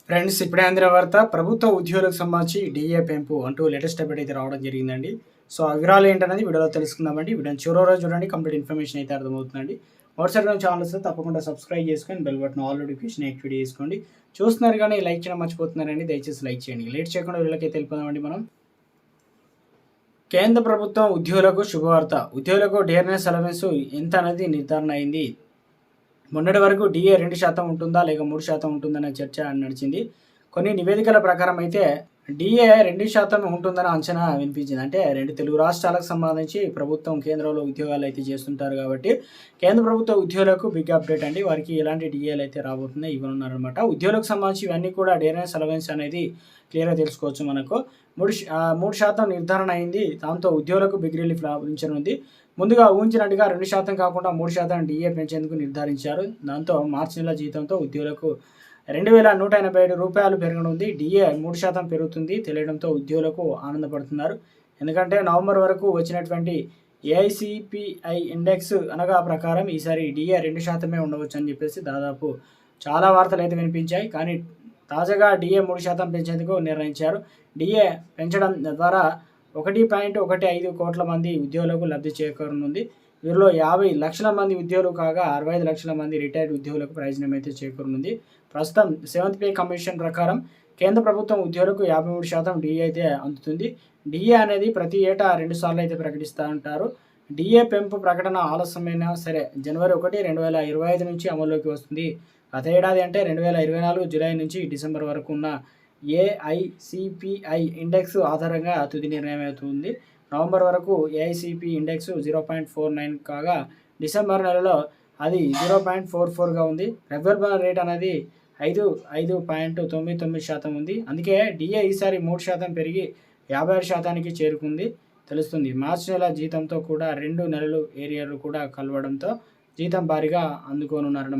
Friends, ఇప్పుడే అందిన వార్త ప్రభుత్వ ఉద్యోగులకు సంబంధించి డీఏ పెంపు అంటూ లేటెస్ట్ అప్డేట్ అయితే రావడం జరిగిందండి. సో ఆ వివరాలు ఏంటనేది వీడియోలో తెలుసుకుందామండి. వీడియోని చివరి రోజు చూడండి, కంప్లీట్ ఇన్ఫర్మేషన్ అయితే అర్థమవుతుందండి. వాట్సాప్ ఛానల్ వస్తే తప్పకుండా సబ్స్క్రైబ్ చేసుకొని bell button all notification activate చేసుకోండి. చూస్తున్నారు కానీ లైక్ చేయడం మర్చిపోతున్నారండి, దయచేసి లైక్ చేయండి. లేట్ చేయకుండా వీళ్ళకైతే వెళ్ళిపోదామండి మనం. కేంద్ర ప్రభుత్వం ఉద్యోగులకు శుభవార్త. ఉద్యోగులకు డిఆర్ఎస్ అలవెన్స్ ఎంత అనేది నిర్ధారణ అయింది. మొన్నటి వరకు డిఏ 2% ఉంటుందా లేక 3% ఉంటుందనే చర్చ నడిచింది. కొన్ని నివేదికల ప్రకారం అయితే డిఏ 2% ఉంటుందని అంచనా వినిపించింది. అంటే రెండు తెలుగు రాష్ట్రాలకు సంబంధించి ప్రభుత్వం కేంద్రంలో ఉద్యోగాలు అయితే చేస్తుంటారు కాబట్టి కేంద్ర ప్రభుత్వ ఉద్యోగులకు బిగ్ అప్డేట్ అండి. వారికి ఎలాంటి డిఏలు అయితే రాబోతున్నాయి ఇవ్వనున్నారనమాట. ఉద్యోగులకు సంబంధించి ఇవన్నీ కూడా డిఆర్ఎస్ అలవెన్స్ అనేది క్లియర్గా తెలుసుకోవచ్చు. మనకు 3% నిర్ధారణ అయింది. దాంతో ఉద్యోగులకు బిగ్ రిలీఫ్ లభించనుంది. ముందుగా ఊహించినట్టుగా 2% కాకుండా 3% డిఏ పెంచేందుకు నిర్ధారించారు. దాంతో మార్చి నెల జీతంతో ఉద్యోగులకు రూ. 2,187 పెరగనుంది. డిఏ 3% పెరుగుతుంది తెలియడంతో ఉద్యోగులకు ఆనందపడుతున్నారు. ఎందుకంటే నవంబర్ వరకు వచ్చినటువంటి ఏఐసిపిఐ ఇండెక్స్ ప్రకారం ఈసారి డిఏ 2% ఉండవచ్చు అని చెప్పేసి దాదాపు చాలా వార్తలు అయితే వినిపించాయి. కానీ తాజాగా డిఏ 3% పెంచేందుకు నిర్ణయించారు. డిఏ పెంచడం ద్వారా 1.15 కోట్ల మంది ఉద్యోగులకు లబ్ధి చేకూరనుంది. వీరిలో 50 లక్షల మంది ఉద్యోగులు కాగా 65 లక్షల మంది రిటైర్డ్ ఉద్యోగులకు ప్రయోజనం అయితే చేకూరనుంది. ప్రస్తుతం 7th పే కమిషన్ ప్రకారం కేంద్ర ప్రభుత్వం ఉద్యోగులకు 53% డిఏ అయితే అందుతుంది. డిఏ అనేది ప్రతి ఏటా 2 సార్లు అయితే ప్రకటిస్తూ ఉంటారు. డిఏ పెంపు ప్రకటన ఆలస్యమైనా సరే జనవరి 1, 2025 నుంచి అమల్లోకి వస్తుంది. గత ఏడాది అంటే 2024 జూలై నుంచి డిసెంబర్ వరకు ఉన్న ఏఐసిపిఐ ఇండెక్స్ ఆధారంగా తుది నిర్ణయం అవుతుంది. నవంబర్ వరకు ఏఐసిపి ఇండెక్స్ 0.49 కాగా డిసెంబర్ నెలలో అది 0.44గా ఉంది. రెవెన్యూ రేట్ అనేది 5.99% ఉంది. అందుకే డిఏ ఈసారి 3% పెరిగి 56%కి చేరుకుంది తెలుస్తుంది. మార్చి నెల జీతంతో కూడా 2 నెలలు ఏరియర్లు కూడా కలవడంతో జీతం భారీగా అందుకోనున్నారు.